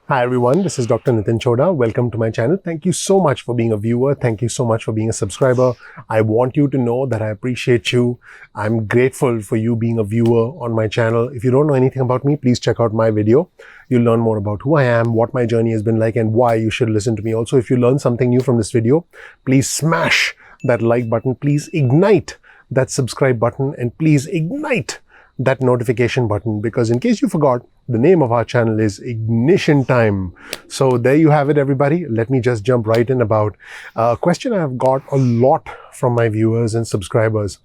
Hi everyone, this is Dr. Nitin Chhoda. Welcome to my channel. Thank you so much for being a viewer. Thank you so much for being a subscriber. I want you to know that I appreciate you. I'm grateful for you being a viewer on my channel. If you don't know anything about me, please check out my video. You'll learn more about who I am, what my journey has been like, and why you should listen to me. Also, if you learn something new from this video, please smash that like button. Please ignite that subscribe button, and please ignite that notification button, because in case you forgot, the name of our channel is Ignition Time. So there you have it, everybody. Let me just jump right in about a question I've got a lot from my viewers and subscribers.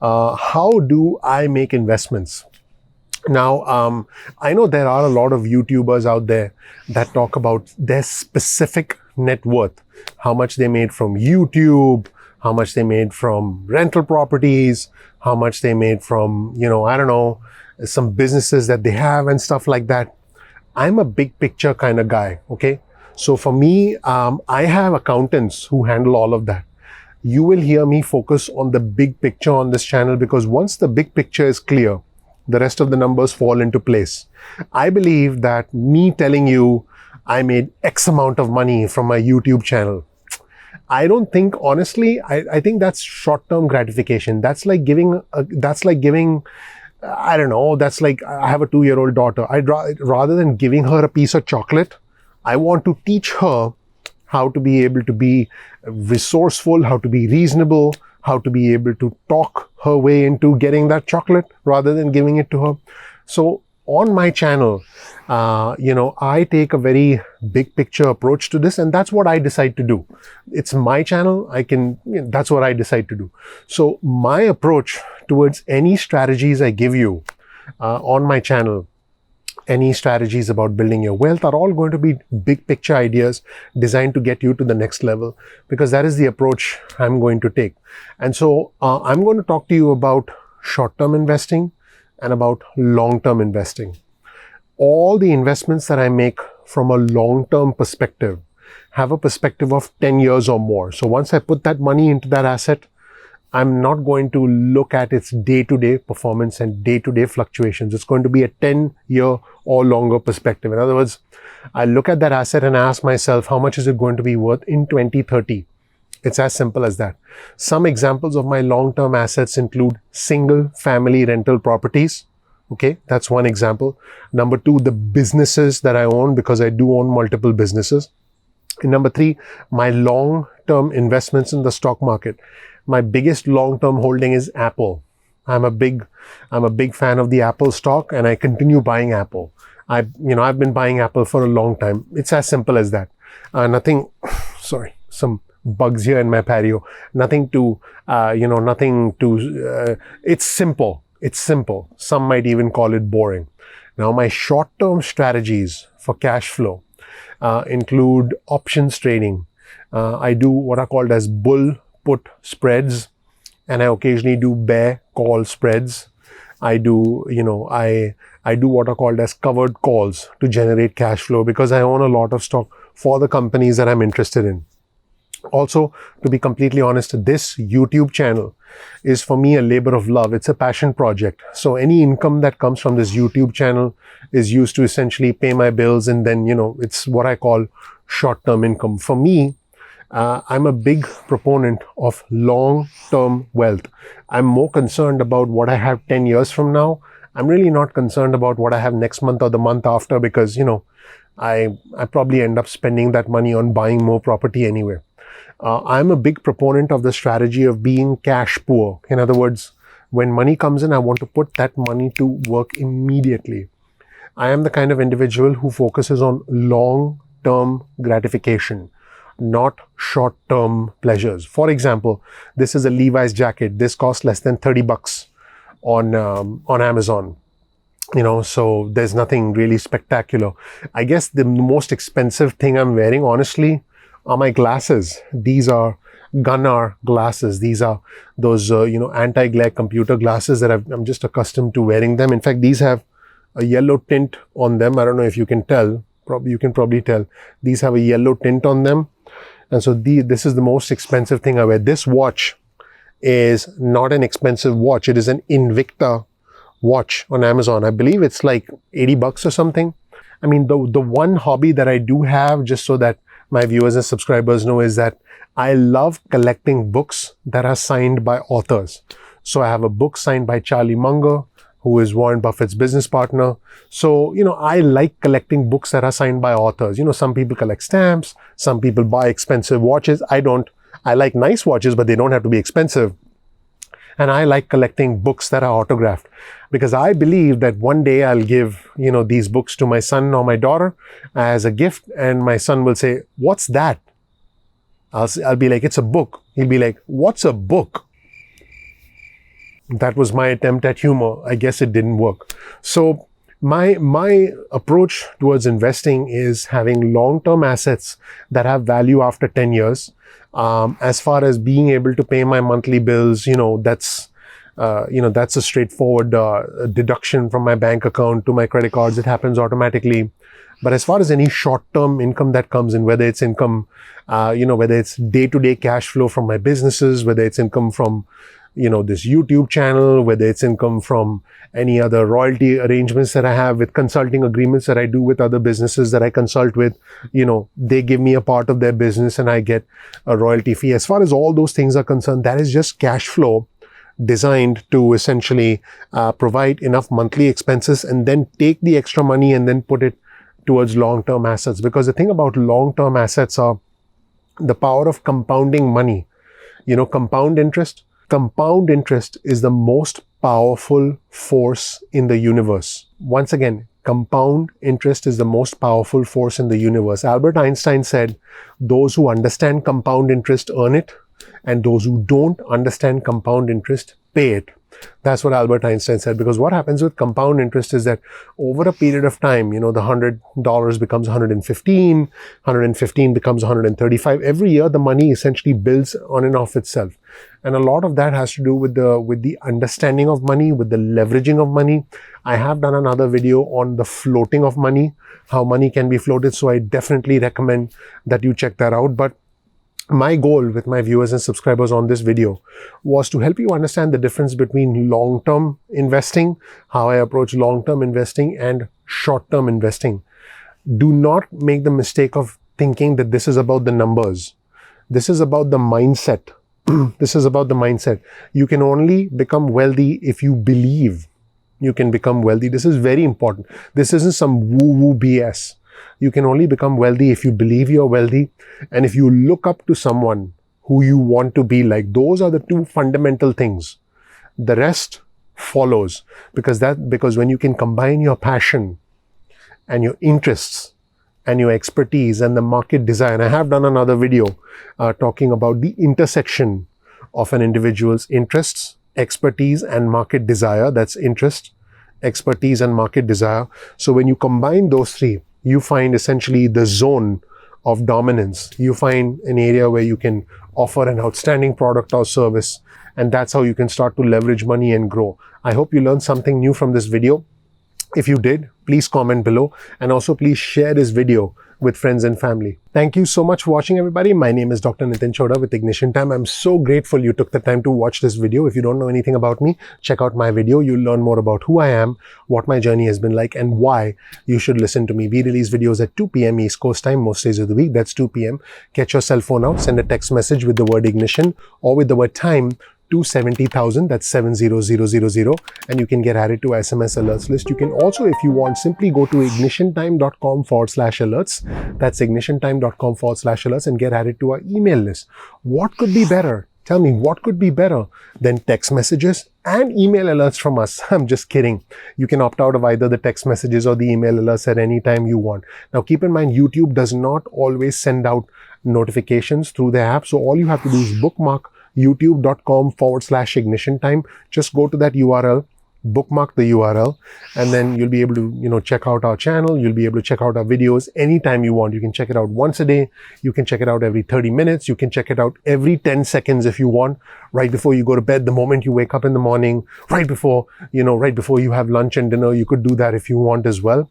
How do I make investments? Now, I know there are a lot of YouTubers out there that talk about their specific net worth, how much they made from YouTube, how much they made from rental properties, how much they made from, I don't know, some businesses that they have and stuff like that. I'm a big picture kind of guy, okay? So for me, I have accountants who handle all of that. You will hear me focus on the big picture on this channel, because once the big picture is clear, the rest of the numbers fall into place. I believe that me telling you I made X amount of money from my YouTube channel, I don't think, honestly, I think that's short-term gratification. That's like giving, I don't know, that's like, I have a 2-year-old daughter. Rather than giving her a piece of chocolate, I want to teach her how to be able to be resourceful, how to be reasonable, how to be able to talk her way into getting that chocolate rather than giving it to her. So on my channel, I take a very big picture approach to this, and that's what I decide to do. It's my channel. That's what I decide to do. So my approach towards any strategies I give you on my channel, any strategies about building your wealth, are all going to be big picture ideas designed to get you to the next level, because that is the approach I'm going to take. And so I'm going to talk to you about short-term investing and about long-term investing. All the investments that I make from a long-term perspective have a perspective of 10 years or more. So once I put that money into that asset, I'm not going to look at its day-to-day performance and day-to-day fluctuations. It's going to be a 10-year or longer perspective. In other words, I look at that asset and ask myself, how much is it going to be worth in 2030? It's as simple as that. Some examples of my long-term assets include single-family rental properties. Okay, that's one example. Number 2, the businesses that I own, because I do own multiple businesses. And number 3, my long-term investments in the stock market. My biggest long-term holding is Apple. I'm a big fan of the Apple stock, and I continue buying Apple. I've been buying Apple for a long time. It's as simple as that. Some bugs here in my patio. It's simple. It's simple. Some might even call it boring. Now, my short-term strategies for cash flow include options trading. I do what are called as bull put spreads, and I occasionally do bear call spreads. I do what are called as covered calls to generate cash flow, because I own a lot of stock for the companies that I'm interested in. Also, to be completely honest, this YouTube channel is for me a labor of love. It's a passion project. So any income that comes from this YouTube channel is used to essentially pay my bills, and then, it's what I call short-term income. For me, I'm a big proponent of long-term wealth. I'm more concerned about what I have 10 years from now. I'm really not concerned about what I have next month or the month after, because, I probably end up spending that money on buying more property anyway. I'm a big proponent of the strategy of being cash poor. In other words, when money comes in, I want to put that money to work immediately. I am the kind of individual who focuses on long-term gratification, not short-term pleasures. For example, this is a Levi's jacket. This costs less than $30 on Amazon. So there's nothing really spectacular. I guess the most expensive thing I'm wearing, honestly, are my glasses. These are Gunnar glasses. These are those, anti-glare computer glasses that I'm just accustomed to wearing them. In fact, these have a yellow tint on them. I don't know if you can tell. You can probably tell. These have a yellow tint on them. And so this is the most expensive thing I wear. This watch is not an expensive watch. It is an Invicta watch on Amazon. I believe it's like $80 or something. I mean, the one hobby that I do have, just so that my viewers and subscribers know, is that I love collecting books that are signed by authors. So I have a book signed by Charlie Munger, who is Warren Buffett's business partner. So, I like collecting books that are signed by authors. Some people collect stamps, some people buy expensive watches. I don't. I like nice watches, but they don't have to be expensive. And I like collecting books that are autographed, because I believe that one day I'll give, these books to my son or my daughter as a gift, and my son will say, "What's that?" I'll be like, "It's a book." He'll be like, "What's a book?" That was my attempt at humor. I guess it didn't work. So my approach towards investing is having long-term assets that have value after 10 years. As far as being able to pay my monthly bills, that's a straightforward deduction from my bank account to my credit cards. It happens automatically. But as far as any short-term income that comes in, whether it's income, whether it's day-to-day cash flow from my businesses, whether it's income from, this YouTube channel, whether it's income from any other royalty arrangements that I have with consulting agreements that I do with other businesses that I consult with, they give me a part of their business and I get a royalty fee. As far as all those things are concerned, that is just cash flow designed to essentially provide enough monthly expenses and then take the extra money and then put it towards long-term assets. Because the thing about long-term assets are the power of compounding money. Compound interest. Compound interest is the most powerful force in the universe. Once again, compound interest is the most powerful force in the universe. Albert Einstein said, "Those who understand compound interest earn it, and those who don't understand compound interest pay it." That's what Albert Einstein said. Because what happens with compound interest is that over a period of time, the $100 becomes 115, 115 becomes 135. Every year, the money essentially builds on and off itself. And a lot of that has to do with the understanding of money, with the leveraging of money. I have done another video on the floating of money, how money can be floated. So I definitely recommend that you check that out. But my goal with my viewers and subscribers on this video was to help you understand the difference between long-term investing, how I approach long-term investing, and short-term investing. Do not make the mistake of thinking that this is about the numbers. This is about the mindset. This is about the mindset. You can only become wealthy if you believe you can become wealthy. This is very important. This isn't some woo-woo BS. You can only become wealthy if you believe you're wealthy and if you look up to someone who you want to be like. Those are the two fundamental things. The rest follows, because when you can combine your passion and your interests and your expertise and the market desire. And I have done another video talking about the intersection of an individual's interests, expertise, and market desire. That's interest, expertise, and market desire. So when you combine those three, you find essentially the zone of dominance. You find an area where you can offer an outstanding product or service, and that's how you can start to leverage money and grow. I hope you learned something new from this video. If you did, please comment below, and also please share this video with friends and family. Thank you so much for watching, everybody. My name is Dr. Nitin Chhoda with Ignition Time. I'm so grateful you took the time to watch this video. If you don't know anything about me, check out my video. You'll learn more about who I am, what my journey has been like, and why you should listen to me. We release videos at 2 p.m. East Coast time most days of the week. That's 2 p.m. Get your cell phone out, send a text message with the word ignition or with the word time to 70,000, that's 70000, and you can get added to SMS alerts list. You can also, if you want, simply go to ignitiontime.com/alerts. That's ignitiontime.com/alerts and get added to our email list. What could be better? Tell me, what could be better than text messages and email alerts from us? I'm just kidding. You can opt out of either the text messages or the email alerts at any time you want. Now, keep in mind, YouTube does not always send out notifications through the app. So all you have to do is bookmark youtube.com/ignition time. Just go to that URL, bookmark the URL, and then you'll be able to, check out our channel. You'll be able to check out our videos anytime you want. You can check it out once a day. You can check it out every 30 minutes. You can check it out every 10 seconds if you want, right before you go to bed, the moment you wake up in the morning, right before you have lunch and dinner. You could do that if you want as well.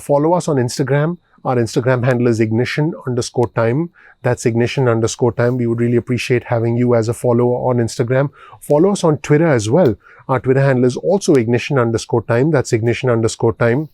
Follow us on Instagram. Our Instagram handle is ignition_time. That's ignition_time. We would really appreciate having you as a follower on Instagram. Follow us on Twitter as well. Our Twitter handle is also ignition_time. That's ignition_time.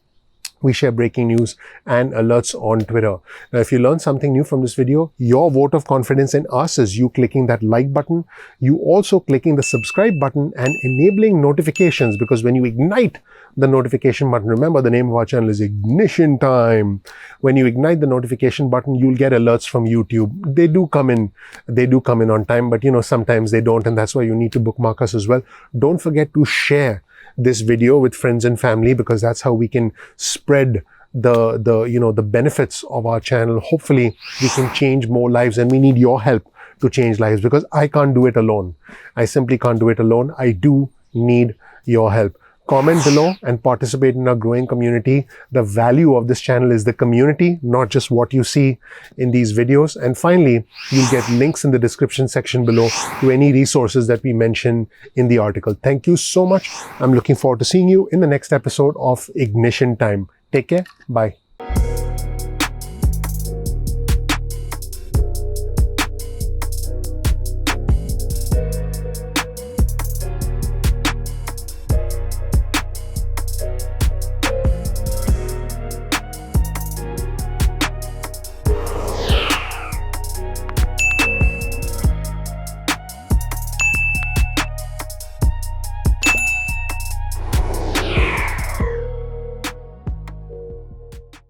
We share breaking news and alerts on Twitter. Now, if you learned something new from this video, your vote of confidence in us is you clicking that like button, you also clicking the subscribe button and enabling notifications, because when you ignite the notification button, remember the name of our channel is Ignition Time. When you ignite the notification button, you'll get alerts from YouTube. They do come in on time, but sometimes they don't, and that's why you need to bookmark us as well. Don't forget to share this video with friends and family, because that's how we can spread the benefits of our channel. Hopefully we can change more lives, and we need your help to change lives, because I can't do it alone. I simply can't do it alone. I do need your help. Comment below and participate in our growing community. The value of this channel is the community, not just what you see in these videos. And finally, you'll get links in the description section below to any resources that we mention in the article. Thank you so much. I'm looking forward to seeing you in the next episode of Ignition Time. Take care. Bye.